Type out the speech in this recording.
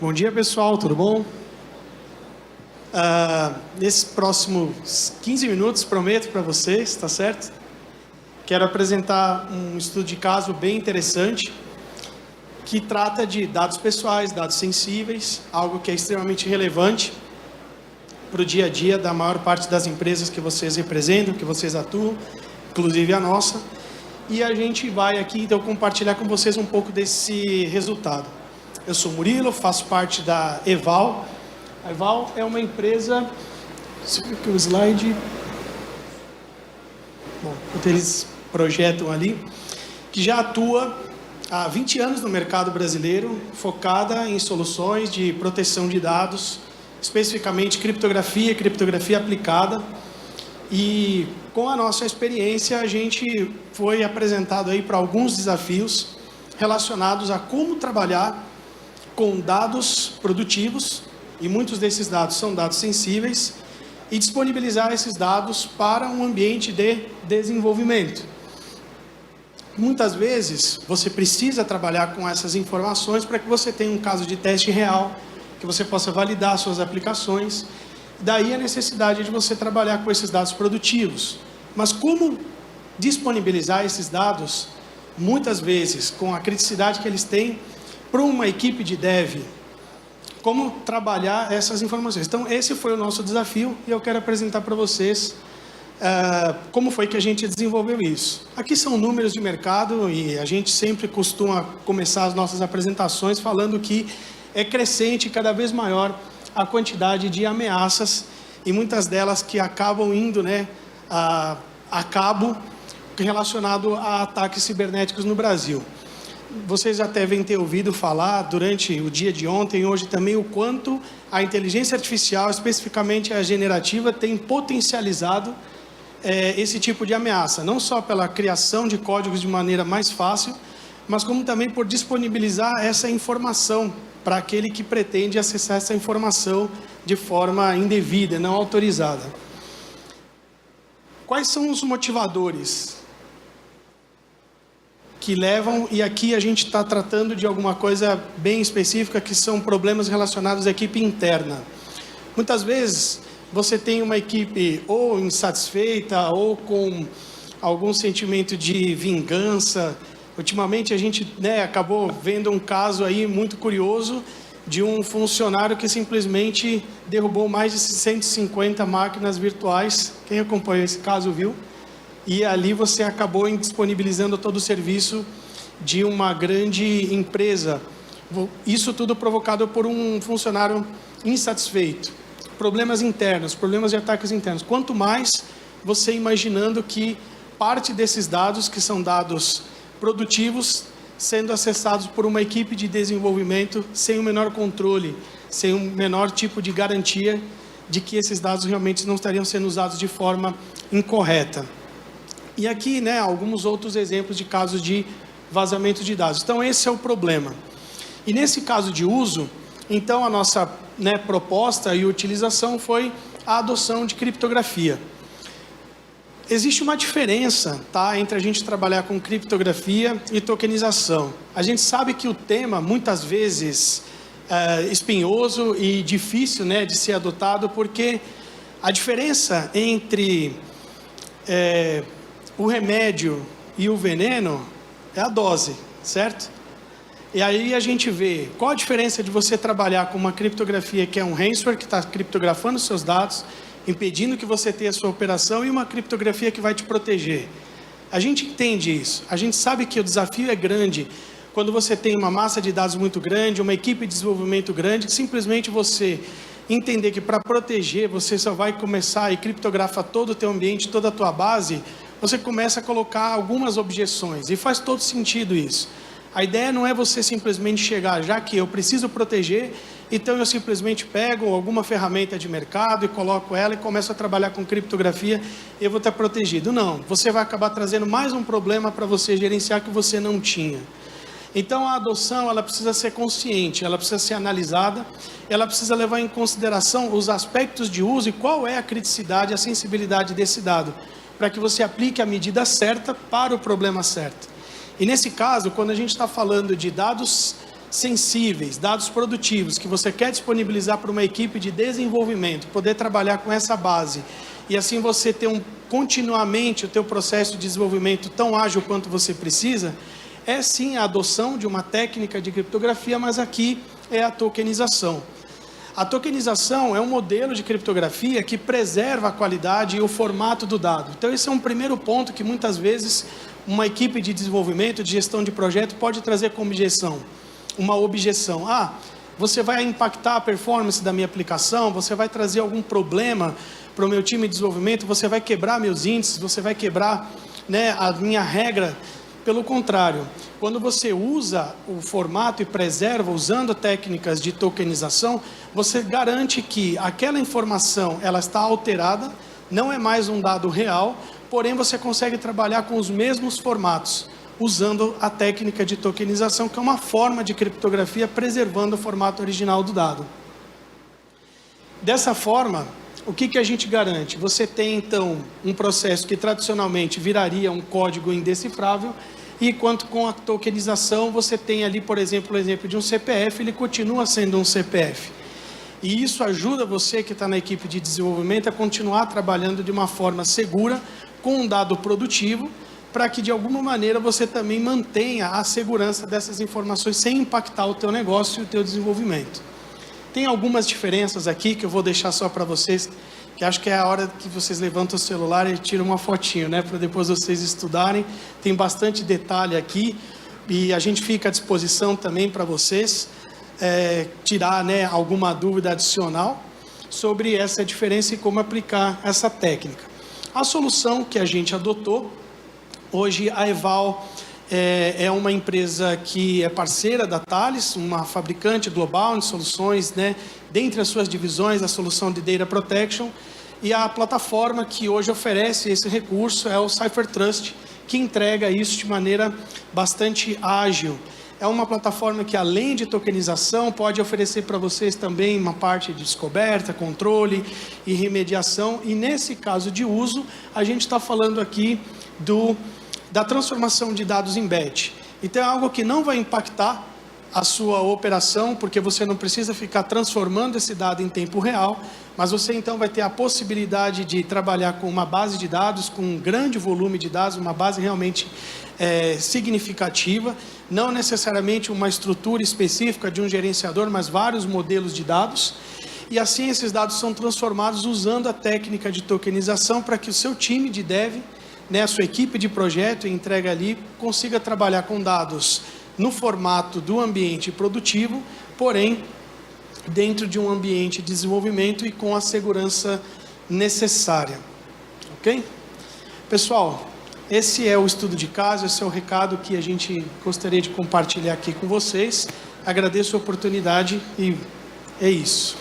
Bom dia, pessoal, tudo bom? Nesses próximos 15 minutos, prometo para vocês, tá certo? Quero apresentar um estudo de caso bem interessante, que trata de dados pessoais, dados sensíveis, algo que é extremamente relevante para o dia a dia da maior parte das empresas que vocês representam, que vocês atuam, inclusive a nossa. E a gente vai aqui, então, compartilhar com vocês um pouco desse resultado. Eu sou Murilo, faço parte da Eval. A Eval é uma empresa... Deixa eu ver aqui o slide. Bom, enquanto eles projetam ali, que já atua há 20 anos no mercado brasileiro, focada em soluções de proteção de dados, especificamente criptografia aplicada. E com a nossa experiência, a gente foi apresentado aí para alguns desafios relacionados a como trabalhar com dados produtivos, e muitos desses dados são dados sensíveis, e disponibilizar esses dados para um ambiente de desenvolvimento. Muitas vezes, você precisa trabalhar com essas informações para que você tenha um caso de teste real, que você possa validar suas aplicações. Daí a necessidade de você trabalhar com esses dados produtivos. Mas como disponibilizar esses dados, muitas vezes, com a criticidade que eles têm, para uma equipe de dev? Como trabalhar essas informações? Então, esse foi o nosso desafio e eu quero apresentar para vocês como foi que a gente desenvolveu isso. Aqui são números de mercado e a gente sempre costuma começar as nossas apresentações falando que é crescente, cada vez maior, a quantidade de ameaças e muitas delas que acabam indo a cabo relacionado a ataques cibernéticos no Brasil. Vocês já devem ter ouvido falar durante o dia de ontem e hoje também o quanto a inteligência artificial, especificamente a generativa, tem potencializado esse tipo de ameaça. Não só pela criação de códigos de maneira mais fácil, mas como também por disponibilizar essa informação para aquele que pretende acessar essa informação de forma indevida, não autorizada. Quais são os motivadores que levam, e aqui a gente está tratando de alguma coisa bem específica, que são problemas relacionados à equipe interna. Muitas vezes você tem uma equipe ou insatisfeita ou com algum sentimento de vingança. Ultimamente a gente acabou vendo um caso aí muito curioso de um funcionário que simplesmente derrubou mais de 150 máquinas virtuais. Quem acompanhou esse caso viu? E ali você acabou disponibilizando todo o serviço de uma grande empresa. Isso tudo provocado por um funcionário insatisfeito. Problemas internos, problemas de ataques internos. Quanto mais você imaginando que parte desses dados, que são dados produtivos, sendo acessados por uma equipe de desenvolvimento sem o menor controle, sem o menor tipo de garantia de que esses dados realmente não estariam sendo usados de forma incorreta. E aqui, alguns outros exemplos de casos de vazamento de dados. Então, esse é o problema. E nesse caso de uso, então, a nossa proposta e utilização foi a adoção de criptografia. Existe uma diferença, entre a gente trabalhar com criptografia e tokenização. A gente sabe que o tema, muitas vezes, é espinhoso e difícil, de ser adotado, porque a diferença entre o remédio e o veneno é a dose, certo? E aí a gente vê qual a diferença de você trabalhar com uma criptografia que é um ransomware, que está criptografando os seus dados, impedindo que você tenha a sua operação, e uma criptografia que vai te proteger. A gente entende isso, a gente sabe que o desafio é grande quando você tem uma massa de dados muito grande, uma equipe de desenvolvimento grande, que simplesmente você entender que para proteger você só vai começar e criptografa todo o teu ambiente, toda a tua base, você começa a colocar algumas objeções, e faz todo sentido isso. A ideia não é você simplesmente chegar, já que eu preciso proteger, então eu simplesmente pego alguma ferramenta de mercado e coloco ela e começo a trabalhar com criptografia e eu vou estar protegido. Não, você vai acabar trazendo mais um problema para você gerenciar que você não tinha. Então a adoção, ela precisa ser consciente, ela precisa ser analisada, ela precisa levar em consideração os aspectos de uso e qual é a criticidade, a sensibilidade desse dado, para que você aplique a medida certa para o problema certo. E nesse caso, quando a gente está falando de dados sensíveis, dados produtivos, que você quer disponibilizar para uma equipe de desenvolvimento, poder trabalhar com essa base, e assim você ter continuamente o teu processo de desenvolvimento tão ágil quanto você precisa, é sim a adoção de uma técnica de criptografia, mas aqui é a tokenização. A tokenização é um modelo de criptografia que preserva a qualidade e o formato do dado. Então esse é um primeiro ponto que muitas vezes uma equipe de desenvolvimento, de gestão de projeto pode trazer como objeção. Uma objeção, você vai impactar a performance da minha aplicação, você vai trazer algum problema para o meu time de desenvolvimento, você vai quebrar meus índices, você vai quebrar, né, a minha regra. Pelo contrário, quando você usa o formato e preserva usando técnicas de tokenização, você garante que aquela informação ela está alterada, não é mais um dado real, porém você consegue trabalhar com os mesmos formatos, usando a técnica de tokenização, que é uma forma de criptografia preservando o formato original do dado. Dessa forma, o que a gente garante? Você tem então um processo que tradicionalmente viraria um código indecifrável, e enquanto com a tokenização você tem ali, por exemplo, o exemplo de um CPF, ele continua sendo um CPF. E isso ajuda você que está na equipe de desenvolvimento a continuar trabalhando de uma forma segura, com um dado produtivo, para que de alguma maneira você também mantenha a segurança dessas informações sem impactar o teu negócio e o teu desenvolvimento. Tem algumas diferenças aqui que eu vou deixar só para vocês, que acho que é a hora que vocês levantam o celular e tiram uma fotinho, né, para depois vocês estudarem. Tem bastante detalhe aqui e a gente fica à disposição também para vocês tirar, né, alguma dúvida adicional sobre essa diferença e como aplicar essa técnica. A solução que a gente adotou, hoje a Eval é uma empresa que é parceira da Thales, uma fabricante global de soluções, né, dentre as suas divisões, a solução de Data Protection, e a plataforma que hoje oferece esse recurso é o CipherTrust, que entrega isso de maneira bastante ágil. É uma plataforma que, além de tokenização, pode oferecer para vocês também uma parte de descoberta, controle e remediação, e nesse caso de uso, a gente está falando aqui da transformação de dados em batch. Então é algo que não vai impactar a sua operação, porque você não precisa ficar transformando esse dado em tempo real, mas você então vai ter a possibilidade de trabalhar com uma base de dados, com um grande volume de dados, uma base realmente significativa, não necessariamente uma estrutura específica de um gerenciador, mas vários modelos de dados, e assim esses dados são transformados usando a técnica de tokenização para que o seu time de dev, né, a sua equipe de projeto e entrega ali, consiga trabalhar com dados no formato do ambiente produtivo, porém, dentro de um ambiente de desenvolvimento e com a segurança necessária. Ok? Pessoal, esse é o estudo de caso, esse é o recado que a gente gostaria de compartilhar aqui com vocês. Agradeço a oportunidade e é isso.